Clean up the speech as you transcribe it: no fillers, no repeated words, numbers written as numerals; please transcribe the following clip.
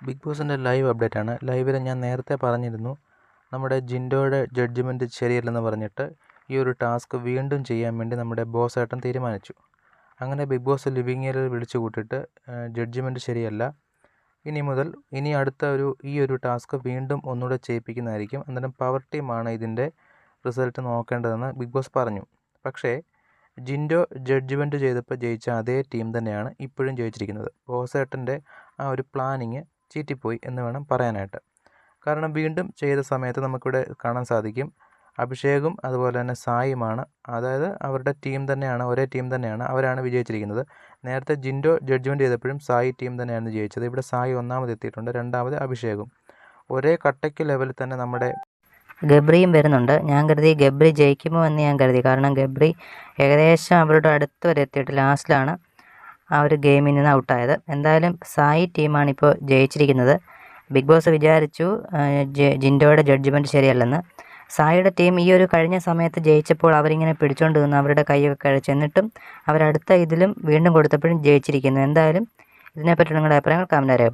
Big ബോസിൻ്റെ live update ആണ്. ലൈവിൽ ഞാൻ നേരത്തെ പറഞ്ഞിരുന്നു, നമ്മുടെ ജിൻഡോയുടെ ജഡ്ജ്മെൻറ്റ് ശരിയല്ലെന്ന് പറഞ്ഞിട്ട് ഈ ഒരു ടാസ്ക് വീണ്ടും ചെയ്യാൻ വേണ്ടി നമ്മുടെ ബോസ് ഏട്ടൻ തീരുമാനിച്ചു. അങ്ങനെ ബിഗ് ബോസ് ലിവിങ് ഏരിയയിൽ വിളിച്ചു കൂട്ടിയിട്ട് ജഡ്ജ്മെൻറ്റ് ശരിയല്ല, ഇനി അടുത്ത ഈ ഒരു ടാസ്ക് വീണ്ടും ഒന്നുകൂടെ ചെയ്യിപ്പിക്കുന്നതായിരിക്കും. അന്നേരം പവർ ടീമാണ് ഇതിൻ്റെ റിസൾട്ട് നോക്കേണ്ടതെന്ന് ബിഗ് ബോസ് പറഞ്ഞു. പക്ഷേ ജിൻഡോ ജഡ്ജ്മെൻറ്റ് ചെയ്തപ്പോൾ ജയിച്ച അതേ ടീം തന്നെയാണ് ഇപ്പോഴും ജയിച്ചിരിക്കുന്നത്. ബോസേട്ടൻ്റെ ആ ഒരു പ്ലാനിങ് ചീറ്റിപ്പോയി എന്ന് വേണം പറയാനായിട്ട്. കാരണം വീണ്ടും ചെയ്ത സമയത്ത് നമുക്കിവിടെ കാണാൻ സാധിക്കും, അഭിഷേകും അതുപോലെ തന്നെ സായിയുമാണ്, അതായത് അവരുടെ ടീം തന്നെയാണ്, ഒരേ ടീം തന്നെയാണ്, അവരാണ് വിജയിച്ചിരിക്കുന്നത്. നേരത്തെ ജിൻഡോ ജഡ്ജ്മെൻറ്റ് ചെയ്തപ്പോഴും സായി ടീം തന്നെയാണ് ജയിച്ചത്. ഇവിടെ സായി ഒന്നാമത് എത്തിയിട്ടുണ്ട്, രണ്ടാമത് അഭിഷേകും. ഒരേ കട്ടയ്ക്ക് ലെവലിൽ തന്നെ നമ്മുടെ ഗബ്രിയും വരുന്നുണ്ട്. ഞാൻ കരുതി ഗബ്രി ജയിക്കുമോ എന്ന് ഞാൻ കരുതി. കാരണം ഗബ്രി ഏകദേശം അവരുടെ അടുത്ത് വരെ എത്തിയിട്ട് ലാസ്റ്റിലാണ് ആ ഒരു ഗെയിമിൽ നിന്ന് ഔട്ടായത്. എന്തായാലും സായി ടീമാണ് ഇപ്പോൾ ജയിച്ചിരിക്കുന്നത്. ബിഗ് ബോസ് വിചാരിച്ചു ജിൻഡോയുടെ ജഡ്ജ്മെൻറ്റ് ശരിയല്ലെന്ന്. സായിയുടെ ടീം ഈ ഒരു കഴിഞ്ഞ സമയത്ത് ജയിച്ചപ്പോൾ അവരിങ്ങനെ പിടിച്ചുകൊണ്ട് നിന്ന് അവരുടെ കൈയൊക്കെ കഴിച്ച്, എന്നിട്ടും അവരടുത്ത ഇതിലും വീണ്ടും കൊടുത്തപ്പോഴും ജയിച്ചിരിക്കുന്നു. എന്തായാലും ഇതിനെപ്പറ്റി നിങ്ങളുടെ അഭിപ്രായങ്ങൾ കമൻറ്റ് രേഖപ്പെടുത്തും.